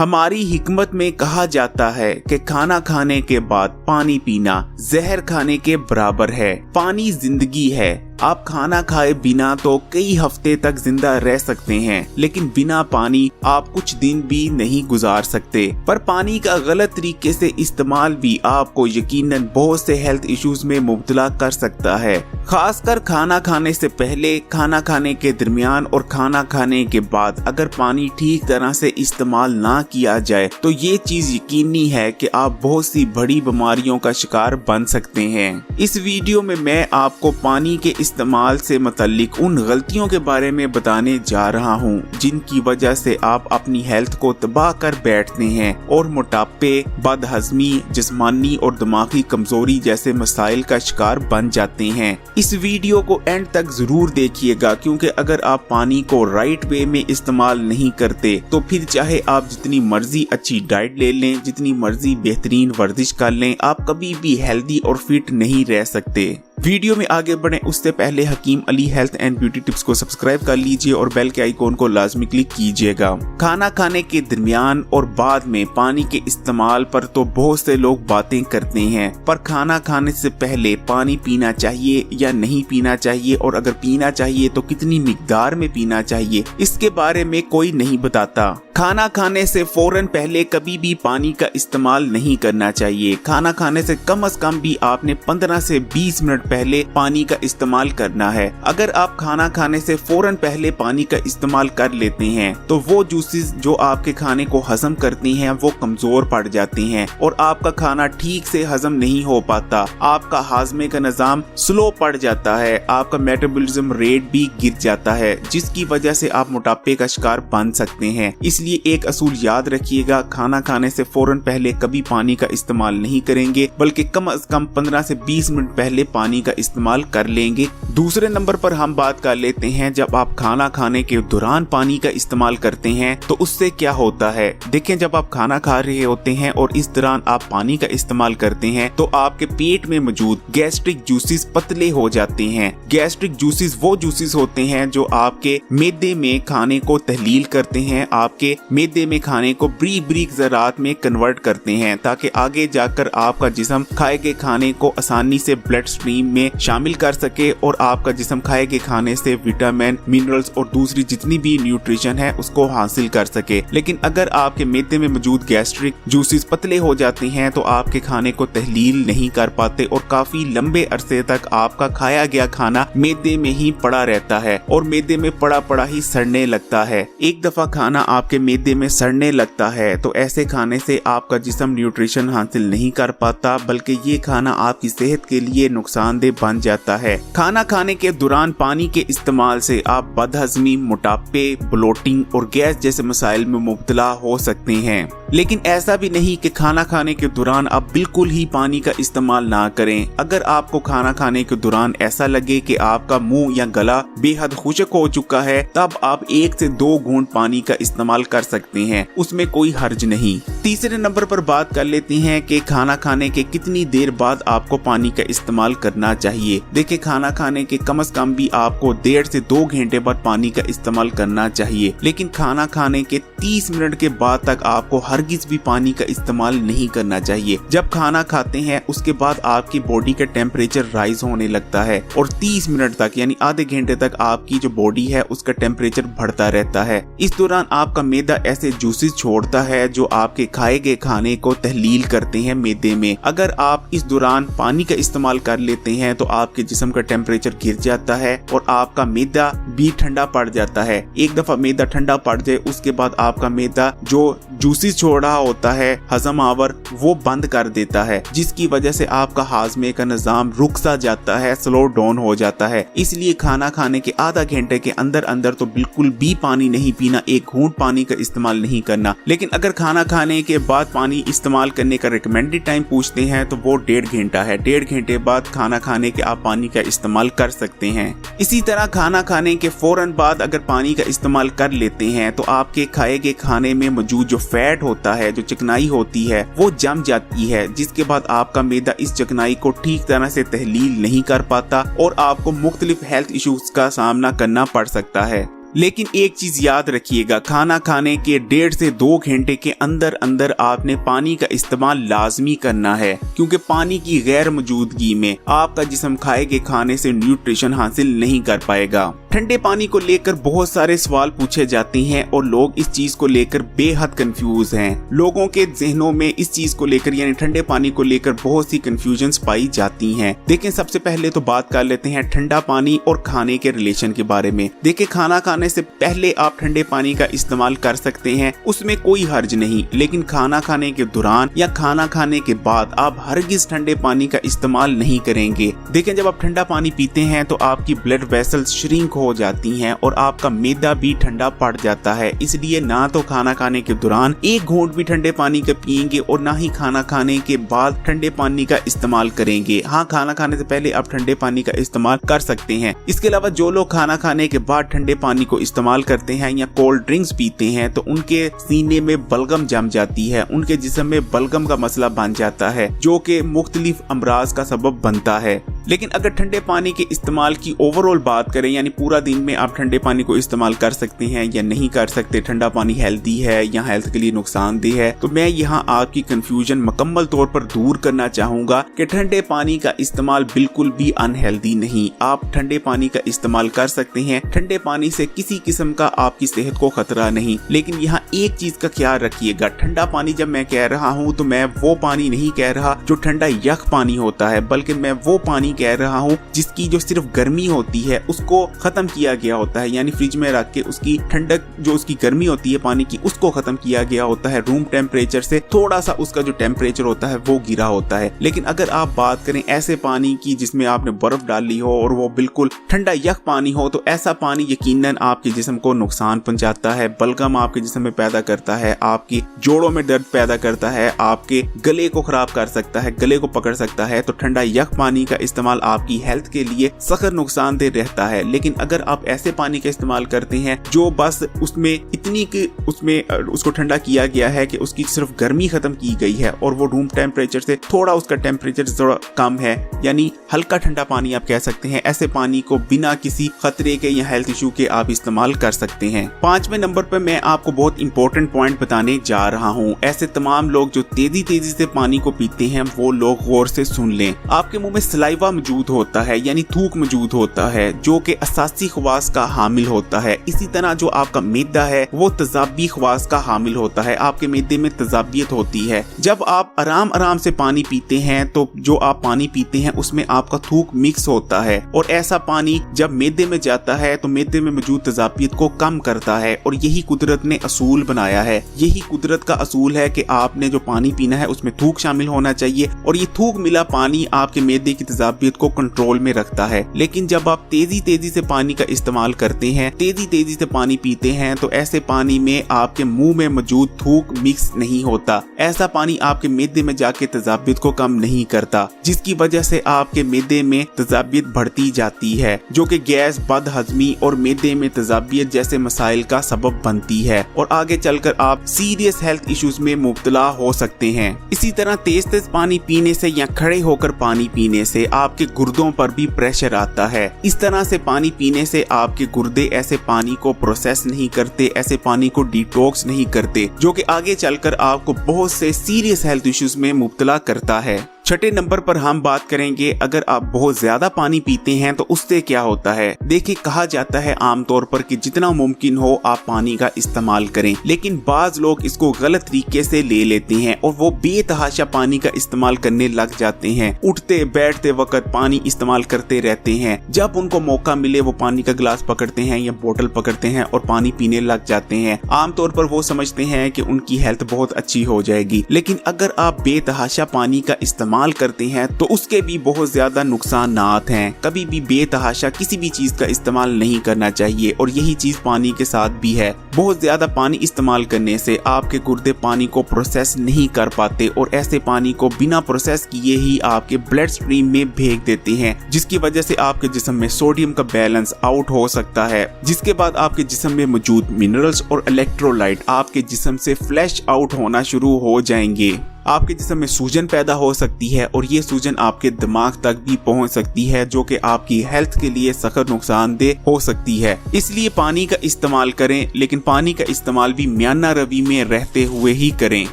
हमारी हिकमत में कहा जाता है कि खाना खाने के बाद पानी पीना जहर खाने के बराबर है। पानी जिंदगी है। आप खाना खाए बिना तो कई हफ्ते तक जिंदा रह सकते हैं, लेकिन बिना पानी आप कुछ दिन भी नहीं गुजार सकते। पर पानी का गलत तरीके से इस्तेमाल भी आपको यकीनन बहुत से हेल्थ इश्यूज में मुब्तला कर सकता है। खासकर खाना खाने से पहले, खाना खाने के दरमियान और खाना खाने के बाद अगर पानी ठीक तरह से इस्तेमाल ना किया जाए तो ये चीज यकीनी है कि आप बहुत सी बड़ी बीमारियों का शिकार बन सकते हैं। इस वीडियो में मैं आपको पानी के इस्तेमाल से मुताल्लिक उन गलतियों के बारे में बताने जा रहा हूँ जिनकी वजह से आप अपनी हेल्थ को तबाह कर बैठते हैं और मोटापे, बदहजमी, जिस्मानी और दिमागी कमजोरी जैसे मसाइल का शिकार बन जाते हैं। इस वीडियो को एंड तक जरूर देखिएगा, क्योंकि अगर आप पानी को राइट वे में इस्तेमाल नहीं करते तो फिर चाहे आप जितनी मर्जी अच्छी डाइट ले लें, जितनी मर्जी बेहतरीन वर्जिश कर लें, आप कभी भी हेल्दी और फिट नहीं रह सकते। वीडियो में आगे बढ़े उससे पहले Hakim Ali health and beauty tips को सब्सक्राइब कर लीजिए और बेल के आइकॉन को लाजमी क्लिक कीजिएगा। खाना खाने के दरमियान और बाद में पानी के इस्तेमाल पर तो बहुत से लोग बातें करते हैं, पर खाना खाने से पहले पानी पीना चाहिए या नहीं पीना चाहिए, और अगर पीना चाहिए तो कितनी मिकदार में पीना चाहिए, इसके बारे में कोई नहीं बताता। खाना खाने से फौरन पहले कभी भी पानी का इस्तेमाल नहीं करना चाहिए। खाना खाने से कम भी आपने 15 से 20 मिनट पहले पानी का इस्तेमाल करना है। अगर आप खाना खाने से फौरन पहले पानी का इस्तेमाल कर लेते हैं तो वो जूसेस जो आपके खाने को हजम करती हैं वो कमजोर पड़ जाती हैं और आपका खाना ठीक से हजम नहीं हो पाता। आपका हाजमे का निजाम स्लो पड़ जाता है, आपका मेटाबॉलिज्म रेट भी गिर जाता है, जिसकी वजह से आप मोटापे का शिकार बन सकते हैं। इसलिए एक असूल याद रखिएगा, खाना खाने से फौरन पहले कभी पानी का इस्तेमाल नहीं करेंगे, बल्कि कम से कम 15 से 20 मिनट पहले पानी का इस्तेमाल कर लेंगे। दूसरे नंबर पर हम बात कर लेते हैं जब आप खाना खाने के दौरान पानी का इस्तेमाल करते हैं तो उससे क्या होता है। देखें, जब आप खाना खा रहे होते हैं और इस दौरान आप पानी का इस्तेमाल करते हैं तो आपके पेट में मौजूद गैस्ट्रिक जूसेस पतले हो जाते हैं। गैस्ट्रिक जूसेस वो जूसेस होते हैं जो आपके मैदे में खाने को तहलील करते हैं, आपके मैदे में खाने को बारीक बारीक ज़रात में कन्वर्ट करते हैं, ताकि आगे जाकर आपका जिस्म खाए गए खाने को आसानी से ब्लड स्ट्रीम में शामिल कर सके और आपका जिस्म खाए गए खाने से विटामिन, मिनरल्स और दूसरी जितनी भी न्यूट्रिशन है उसको हासिल कर सके। लेकिन अगर आपके मैदे में मौजूद गैस्ट्रिक जूसेस पतले हो जाते हैं तो आपके खाने को तहलील नहीं कर पाते और काफी लंबे अरसे तक आपका खाया गया खाना मैदे में ही पड़ा रहता है और मैदे में पड़ा ही सड़ने लगता है। एक दफा खाना आपके मैदे में सड़ने लगता है तो ऐसे खाने से आपका जिस्म न्यूट्रिशन हासिल नहीं कर पाता, बल्कि ये खाना आपकी सेहत के लिए नुकसानदेह बन जाता है। खाना खाने के दौरान पानी के इस्तेमाल से आप बदहजमी, मोटापे, ब्लोटिंग और गैस जैसे मसाइल में मुब्तला हो सकते हैं। लेकिन ऐसा भी नहीं कि खाना खाने के दौरान आप बिल्कुल ही पानी का इस्तेमाल ना करें। अगर आपको खाना खाने के दौरान ऐसा लगे कि आपका मुंह या गला बेहद खुश्क हो चुका है, तब आप 1 से 2 घूंट पानी का इस्तेमाल कर सकते हैं, उसमें कोई हर्ज नहीं। तीसरे नंबर पर बात कर लेते हैं कि खाना खाने के कितनी देर बाद आपको पानी का इस्तेमाल करना चाहिए। देखिए, खाना खाने के कम से कम भी आपको 1.5 से 2 घंटे बाद पानी का इस्तेमाल करना चाहिए, लेकिन खाना खाने के 30 मिनट के बाद तक आपको हरगिज भी पानी का इस्तेमाल नहीं करना चाहिए। जब खाना खाते हैं उसके बाद आपकी बॉडी का टेम्परेचर राइज होने लगता है और 30 मिनट तक यानी आधे घंटे तक आपकी जो बॉडी है उसका टेम्परेचर बढ़ता रहता है। इस दौरान आपका मैदा ऐसे जूसेस छोड़ता है जो आपके खाए गए खाने को तहलील करते हैं मैदे में। अगर आप इस दौरान पानी का इस्तेमाल कर लेते हैं तो आपके जिस्म का टेम्परेचर गिर जाता है और आपका मैदा भी ठंडा पड़ जाता है। एक दफा मैदा ठंडा पड़ जाए उसके बाद आपका मैदा जो जूसेस छोड़ रहा होता है हजम आवर वो बंद कर देता है, जिसकी वजह से आपका हाजमे का निजाम रुक सा जाता है, स्लो डाउन हो जाता है। इसलिए खाना खाने के आधा घंटे के अंदर अंदर तो बिल्कुल भी पानी नहीं पीना, 1 घूंट पानी का इस्तेमाल नहीं करना। लेकिन अगर खाना खाने के बाद पानी इस्तेमाल करने का रिकमेंडेड टाइम पूछते हैं तो वो 1.5 घंटा है। 1.5 घंटे बाद खाना खाने के आप पानी का इस्तेमाल कर सकते हैं। इसी तरह खाना खाने के फौरन बाद अगर पानी का इस्तेमाल कर लेते हैं तो आपके खाए गए खाने में मौजूद जो फैट होता है, जो चिकनाई होती है, वो जम जाती है, जिसके बाद आपका मैदा इस चिकनाई को ठीक तरह से तहलील नहीं कर पाता और आपको मुख्तलिफ हेल्थ इश्यूज का सामना करना पड़ सकता है। लेकिन एक चीज याद रखिएगा, खाना खाने के 1.5 से 2 घंटे के अंदर अंदर आपने पानी का इस्तेमाल लाजमी करना है, क्योंकि पानी की गैर मौजूदगी में आपका जिस्म खाए गए खाने से न्यूट्रिशन हासिल नहीं कर पाएगा। ठंडे पानी को लेकर बहुत सारे सवाल पूछे जाते हैं और लोग इस चीज को लेकर बेहद कंफ्यूज हैं। लोगों के जहनों में इस चीज को लेकर यानी ठंडे पानी को लेकर बहुत सी कंफ्यूजन्स पाई जाती हैं। देखें, सबसे पहले तो बात कर लेते हैं ठंडा पानी और खाने के रिलेशन के बारे में। देखिए, खाना खाने से पहले आप ठंडे पानी का इस्तेमाल कर सकते हैं, उसमें कोई हर्ज नहीं, लेकिन खाना खाने के दौरान या खाना खाने के बाद आप हरगिज ठंडे पानी का इस्तेमाल नहीं करेंगे। देखें, जब आप ठंडा पानी पीते हैं तो आपकी ब्लड वेसल्स श्रिंक हो जाती हैं और आपका मैदा भी ठंडा पड़ जाता है। इसलिए ना तो खाना खाने के दौरान एक घूंट भी ठंडे पानी का पिएंगे और ना ही खाना खाने के बाद ठंडे पानी का इस्तेमाल करेंगे। हाँ, खाना खाने से पहले आप ठंडे पानी का इस्तेमाल कर सकते हैं। इसके अलावा जो लोग खाना खाने के बाद ठंडे पानी को इस्तेमाल करते हैं या कोल्ड ड्रिंक्स पीते हैं तो उनके सीने में बलगम जम जाती है, उनके जिस्म में बलगम का मसला बन जाता है, जो कि मुख्तलिफ अमराज का सबब बनता है। लेकिन अगर ठंडे पानी के इस्तेमाल की ओवरऑल बात करें, यानी पूरा दिन में आप ठंडे पानी को इस्तेमाल कर सकते हैं या नहीं कर सकते, ठंडा पानी हेल्दी है या हेल्थ के लिए नुकसानदेह है, तो मैं यहाँ आपकी कंफ्यूजन मुकम्मल तौर पर दूर करना चाहूंगा कि ठंडे पानी का इस्तेमाल बिल्कुल भी अनहेल्दी नहीं। आप ठंडे पानी का इस्तेमाल कर सकते हैं, ठंडे पानी से किसी किस्म का आपकी सेहत को खतरा नहीं। लेकिन यहाँ एक चीज का ख्याल रखिएगा, ठंडा पानी जब मैं कह रहा हूँ तो मैं वो पानी नहीं कह रहा जो ठंडा यख पानी होता है, बल्कि मैं वो पानी कह रहा हूँ जिसकी जो सिर्फ गर्मी होती है उसको खत्म किया गया होता है, यानी फ्रिज में रख के उसकी ठंडक जो उसकी गर्मी होती है पानी की उसको खत्म किया गया होता है। रूम टेम्परेचर से थोड़ा सा उसका जो टेम्परेचर होता है वो गिरा होता है। लेकिन अगर आप बात करें ऐसे पानी की जिसमें आपने बर्फ डाली हो और वो बिल्कुल ठंडा यख पानी हो, तो ऐसा पानी यकीनन आपके जिस्म को नुकसान पहुंचाता है, बलगम आपके जिस्म में पैदा करता है, आपकी जोड़ों में दर्द पैदा करता है, आपके गले को खराब कर सकता है, गले को पकड़ सकता है। तो ठंडा यख पानी का इस्तेमाल आपकी हेल्थ के लिए सख्त नुकसानदेह रहता है। लेकिन अगर आप ऐसे पानी का इस्तेमाल करते हैं जो बस उसमें इतनी कि उसमें उसको ठंडा किया गया है कि उसकी सिर्फ गर्मी खत्म की गई है और वो रूम टेम्परेचर से थोड़ा उसका टेम्परेचर थोड़ा कम है, यानी हल्का ठंडा पानी आप कह सकते हैं, ऐसे पानी को बिना किसी खतरे के या हेल्थ इशू के आप इस्तेमाल कर सकते हैं। 5वें नंबर पर मैं आपको बहुत इंपॉर्टेंट पॉइंट बताने जा रहा हूँ। ऐसे तमाम लोग जो तेजी से पानी को पीते हैं वो लोग गौर से सुन लें। आपके मुंह में सलाइवा मौजूद होता है, यानी थूक मौजूद होता है, जो कि असासी खवास का हामिल होता है। इसी तरह जो आपका मैदा है वो तजाबी खवास का हामिल होता है, आपके मैदे में तजाबियत होती है। जब आप आराम से पानी पीते हैं तो जो आप पानी पीते हैं उसमें आपका थूक मिक्स होता है और ऐसा पानी जब मैदे में जाता है तो मैदे में मौजूद तजाबियत को कम करता है। और यही कुदरत ने असूल बनाया है, यही कुदरत का असूल है कि आपने जो पानी पीना है उसमें थूक शामिल होना चाहिए और ये थूक मिला पानी आपके मैदे की तजाबियत को कंट्रोल में रखता है। लेकिन जब आप तेजी से पानी का इस्तेमाल करते हैं, तेजी से पानी पीते हैं, तो ऐसे पानी में आपके मुंह में मौजूद थूक मिक्स नहीं होता। ऐसा पानी आपके मैदे में जाके तजाबियत को कम नहीं करता, जिसकी वजह से आपके मैदे में तजाबियत बढ़ती जाती है, जो कि गैस, बदहजमी और मैदे में तजाबियत जैसे मसाइल का सबब बनती है और आगे चलकर आप सीरियस हेल्थ इश्यूज में मुब्तला हो सकते हैं। इसी तरह तेज पानी पीने से या खड़े होकर पानी पीने से आपके गुर्दों पर भी प्रेशर आता है। इस तरह से पानी पीने से आपके गुर्दे ऐसे पानी को प्रोसेस नहीं करते, ऐसे पानी को डिटॉक्स नहीं करते, जो कि आगे चलकर आपको बहुत से सीरियस हेल्थ इश्यूज में मुब्तला करता है। 6 नंबर पर हम बात करेंगे, अगर आप बहुत ज्यादा पानी पीते हैं तो उससे क्या होता है। देखिए, कहा जाता है आमतौर पर कि जितना मुमकिन हो आप पानी का इस्तेमाल करें, लेकिन बाज लोग इसको गलत तरीके से ले लेते हैं और वो बेतहाशा पानी का इस्तेमाल करने लग जाते हैं। उठते बैठते वक्त पानी इस्तेमाल करते रहते हैं। जब उनको मौका मिले वो पानी का गिलास पकड़ते हैं या बोतल पकड़ते हैं और पानी पीने लग जाते हैं। आमतौर पर वो समझते हैं कि उनकी हेल्थ बहुत अच्छी हो जाएगी, लेकिन अगर आप बेतहाशा पानी का इस्तेमाल करते हैं तो उसके भी बहुत ज्यादा नुकसानात हैं। कभी भी बेतहाशा किसी भी चीज का इस्तेमाल नहीं करना चाहिए और यही चीज पानी के साथ भी है। बहुत ज्यादा पानी इस्तेमाल करने से आपके गुर्दे पानी को प्रोसेस नहीं कर पाते और ऐसे पानी को बिना प्रोसेस किए ही आपके ब्लड स्ट्रीम में भेज देते हैं, जिसकी वजह से आपके जिस्म में सोडियम का बैलेंस आउट हो सकता है, जिसके बाद आपके जिस्म में मौजूद मिनरल्स और इलेक्ट्रोलाइट आपके जिस्म से फ्लैश आउट होना शुरू हो जाएंगे। आपके जिस्म में सूजन पैदा हो सकती है और ये सूजन आपके दिमाग तक भी पहुंच सकती है, जो कि आपकी हेल्थ के लिए सख्त नुकसानदेह हो सकती है। इसलिए पानी का इस्तेमाल करें, लेकिन पानी का इस्तेमाल भी मियाना रवि में रहते हुए ही करें।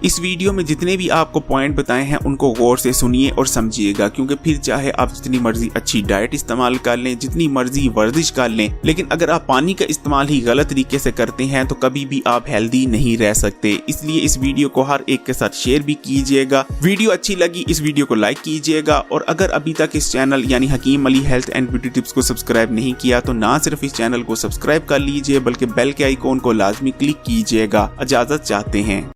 इस वीडियो में जितने भी आपको पॉइंट बताए हैं उनको गौर से सुनिए और समझिएगा, क्योंकि फिर चाहे आप जितनी मर्जी अच्छी डाइट इस्तेमाल कर लें, जितनी मर्जी वर्जिश कर लें, लेकिन अगर आप पानी का इस्तेमाल ही गलत तरीके से करते हैं तो कभी भी आप हेल्दी नहीं रह सकते। इसलिए इस वीडियो को हर एक के साथ शेयर भी कीजिएगा। वीडियो अच्छी लगी इस वीडियो को लाइक कीजिएगा, और अगर अभी तक इस चैनल यानी Hakim Ali health and beauty tips को सब्सक्राइब नहीं किया तो ना सिर्फ इस चैनल को सब्सक्राइब कर लीजिए बल्कि बेल के आइकॉन को लाजमी क्लिक कीजिएगा। इजाजत चाहते हैं।